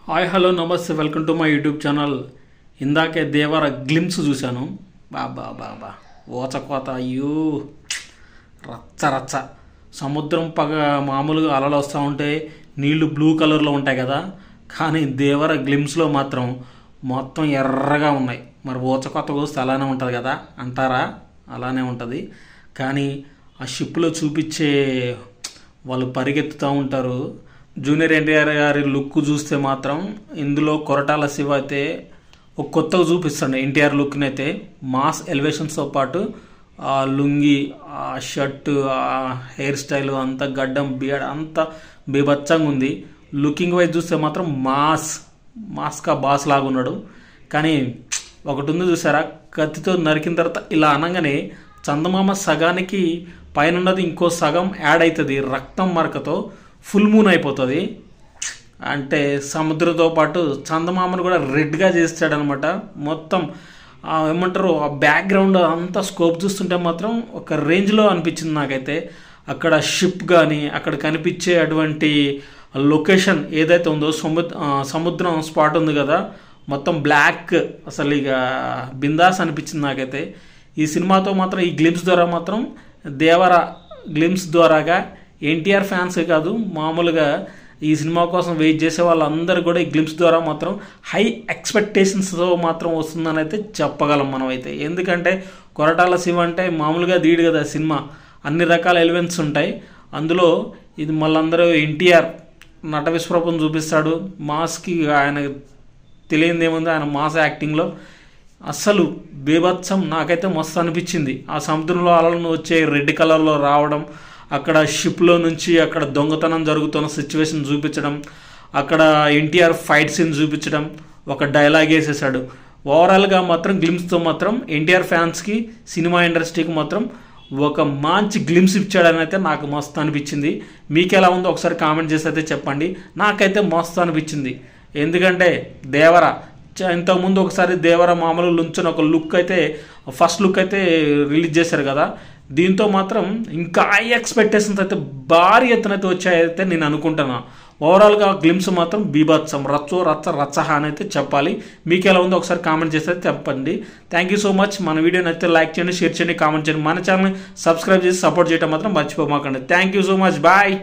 Hi hello నమస్తే welcome to my YouTube channel. ఇందాకే దేవర glimpse చూశాను. బాబా బాబా ఓచకోత, అయ్యో రచ్చ రచ్చ. సముద్రం మామూలుగా అలలు వస్తూ ఉంటాయి, నీళ్లు బ్లూ కలర్లో ఉంటాయి కదా, కానీ దేవర గ్లిమ్స్లో మాత్రం మొత్తం ఎర్రగా ఉన్నాయి. మరి ఓచకోత చూస్తే అలానే ఉంటుంది కదా అంటారా? అలానే ఉంటుంది. కానీ ఆ షిప్లో చూపించే వాళ్ళు పరిగెత్తుతూ ఉంటారు. జూనియర్ ఎన్టీఆర్ గారి లుక్ చూస్తే మాత్రం ఇందులో కొరటాల శివ అయితే ఒక కొత్తగా చూపిస్తాడు ఎన్టీఆర్ లుక్ని. అయితే మాస్ ఎలివేషన్స్తో పాటు ఆ లుంగి, ఆ షర్టు, ఆ హెయిర్ స్టైల్, అంత గడ్డం, బియర్డ్ అంతా బీభత్సంగా ఉంది. లుకింగ్ వైజ్ చూస్తే మాత్రం మాస్కా బాస్ లాగా ఉన్నాడు. కానీ ఒకటి ఉంది చూసారా, కత్తితో నరికిన తర్వాత ఇలా అనగానే చందమామ సగానికి పైన ఉన్నది ఇంకో సగం యాడ్ అవుతుంది రక్తం మరకతో, ఫుల్ మూన్ అయిపోతుంది. అంటే సముద్రంతో పాటు చందమామను కూడా రెడ్గా చేస్తాడనమాట. మొత్తం ఏమంటారు, ఆ బ్యాక్గ్రౌండ్ అంతా స్కోప్ చూస్తుంటే మాత్రం ఒక రేంజ్లో అనిపించింది నాకైతే. అక్కడ షిప్ కానీ అక్కడ కనిపించే అటువంటి లొకేషన్ ఏదైతే ఉందో, సముద్రం స్పాట్ ఉంది కదా, మొత్తం బ్లాక్, అసలు ఇక బిందాస్ అనిపించింది నాకైతే. ఈ సినిమాతో మాత్రం ఈ గ్లిమ్స్ ద్వారా మాత్రం దేవర గ్లిమ్స్ ద్వారాగా ఎన్టీఆర్ ఫ్యాన్స్ కాదు, మామూలుగా ఈ సినిమా కోసం వెయిట్ చేసే వాళ్ళందరూ కూడా ఈ గ్లిమ్స్ ద్వారా మాత్రం హై ఎక్స్పెక్టేషన్స్తో మాత్రం వస్తుందని అయితే చెప్పగలం మనం అయితే. ఎందుకంటే కొరటాల శివ అంటే మామూలుగా దీడు కదా సినిమా, అన్ని రకాల ఎలిమెంట్స్ ఉంటాయి అందులో. ఇది మళ్ళందరూ ఎన్టీఆర్ నట విశ్వరూపం చూపిస్తాడు. మాస్కి ఆయన తెలియనిది ఏముంది, ఆయన మాస్ యాక్టింగ్లో అస్సలు బీభత్సం. నాకైతే మస్తు అనిపించింది. ఆ సముద్రంలో అలలను వచ్చే రెడ్ కలర్లో రావడం, అక్కడ షిప్లో నుంచి అక్కడ దొంగతనం జరుగుతున్న సిచ్యువేషన్ చూపించడం, అక్కడ ఎన్టీఆర్ ఫైట్ సీన్ చూపించడం, ఒక డైలాగ్ వేసేసాడు. ఓవరాల్గా మాత్రం గ్లిమ్స్తో మాత్రం ఎన్టీఆర్ ఫ్యాన్స్కి, సినిమా ఇండస్ట్రీకి మాత్రం ఒక మంచి గ్లిమ్స్ ఇచ్చాడని అయితే నాకు మస్తు అనిపించింది. మీకు ఎలా ఉందో ఒకసారి కామెంట్ చేసి అయితే చెప్పండి. నాకైతే మస్తు అనిపించింది. ఎందుకంటే దేవర ఇంతకుముందు ఒకసారి దేవర మామూలు లుంచిన ఒక లుక్ అయితే, ఫస్ట్ లుక్ అయితే రిలీజ్ చేశారు కదా, దీంతో మాత్రం ఇంకా హై ఎక్స్పెక్టేషన్స్ అయితే భారీ ఎత్తున అయితే వచ్చాయైతే నేను అనుకుంటున్నా. ఓవరాల్గా గ్లిమ్స్ మాత్రం బీభత్సం, రచ్చ అని అయితే చెప్పాలి. మీకు ఎలా ఉందో ఒకసారి కామెంట్ చేస్తే చెప్పండి. Thank you so much. మన వీడియోని అయితే లైక్ చేయండి, షేర్ చేయండి, కామెంట్ చేయండి. మన ఛానల్ని సబ్స్క్రైబ్ చేసి సపోర్ట్ చేయడం మాత్రం మర్చిపోమాకండి. Thank you so much. Bye.